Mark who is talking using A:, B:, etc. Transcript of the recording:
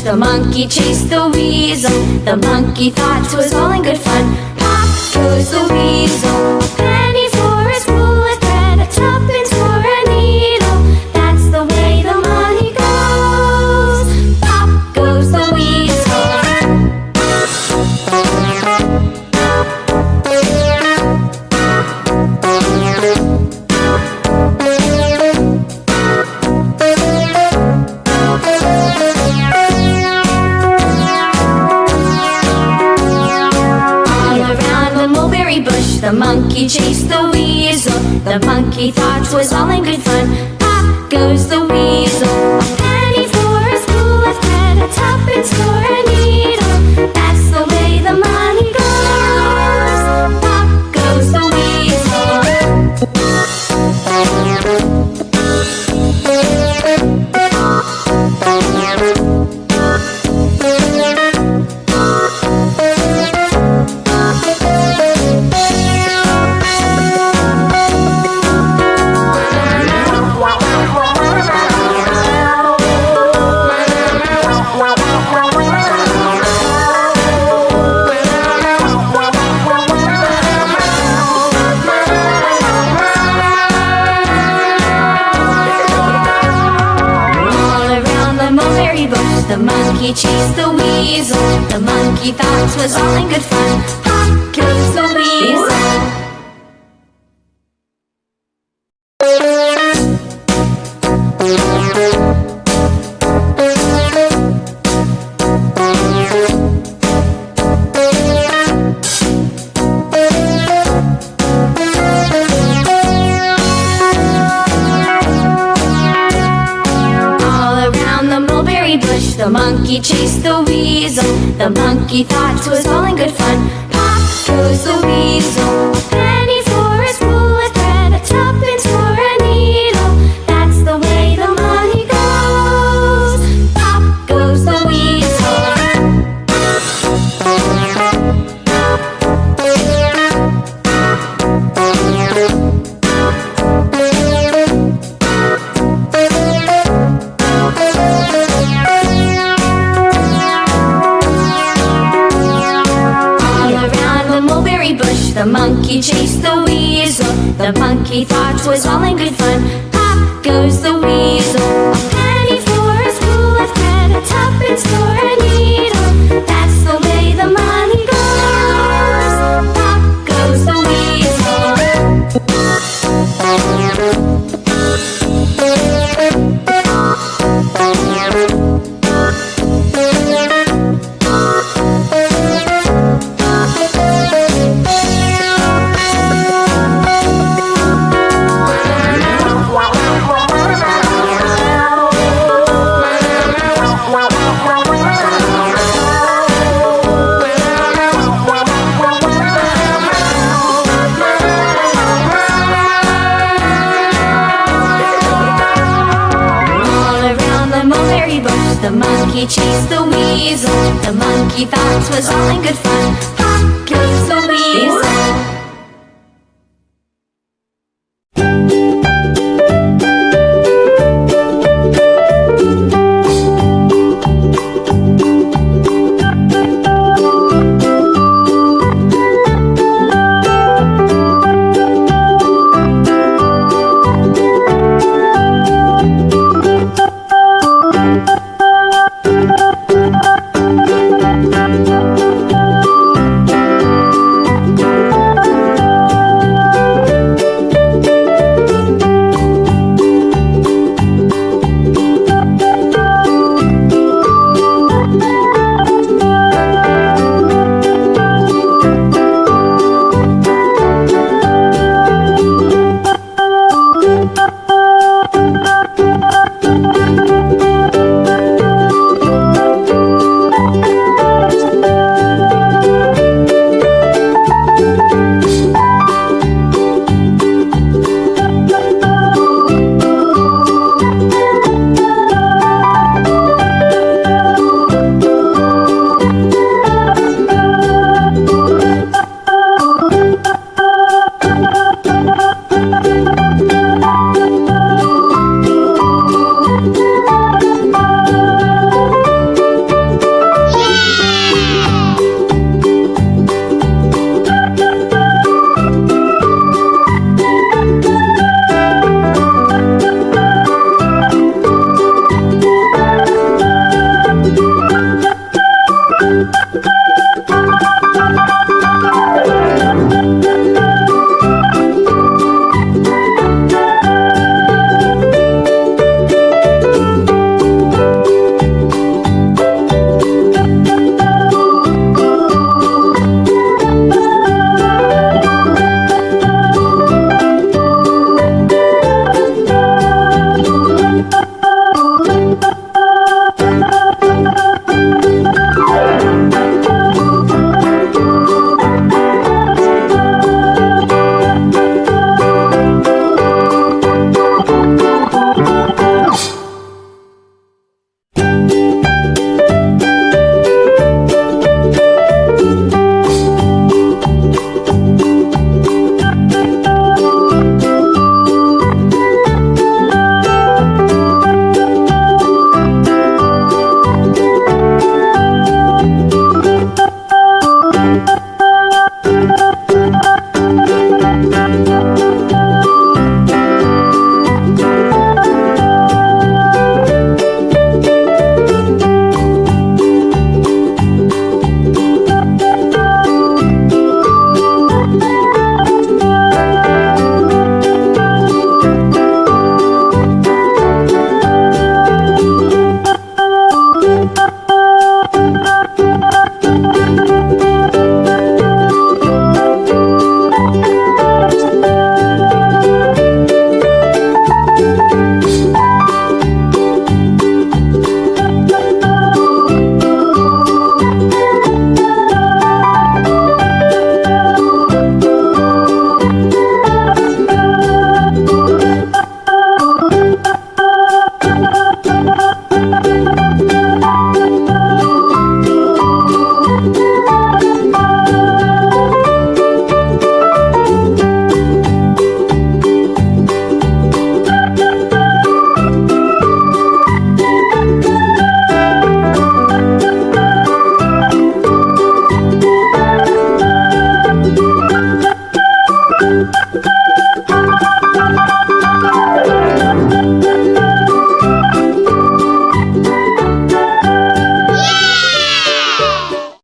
A: The monkey chased the weasel. The monkey thought 'twas all in good fun. Pop goes the weasel. A penny for a spool of thread, a tuppence for a needle. That's the way the money goes. Pop goes the weasel. The monkey chased the weasel. The monkey thought 'twas all in good fun. Pop goes the weasel. A penny for a spool of thread, a tuppence for a needle. That's the way the money goes. Pop goes the weasel. The monkey chased the weasel. The monkey thought 'twas all in good fun. Pop goes the weasel. The monkey chased the weasel. The monkey thought 'twas all in good fun. Pop goes the weasel. A penny for a spool of thread, a tuppence for a needle. That's the way the money goes. Pop goes the weasel. The monkey chased the weasel. The monkey thought 'twas all in good fun. Pop goes the weasel. A penny for a spool of thread, a tuppence for a needle. That's the way the money goes. Pop goes the weasel. The monkey chased the weasel. The monkey thought 'twas all in good fun.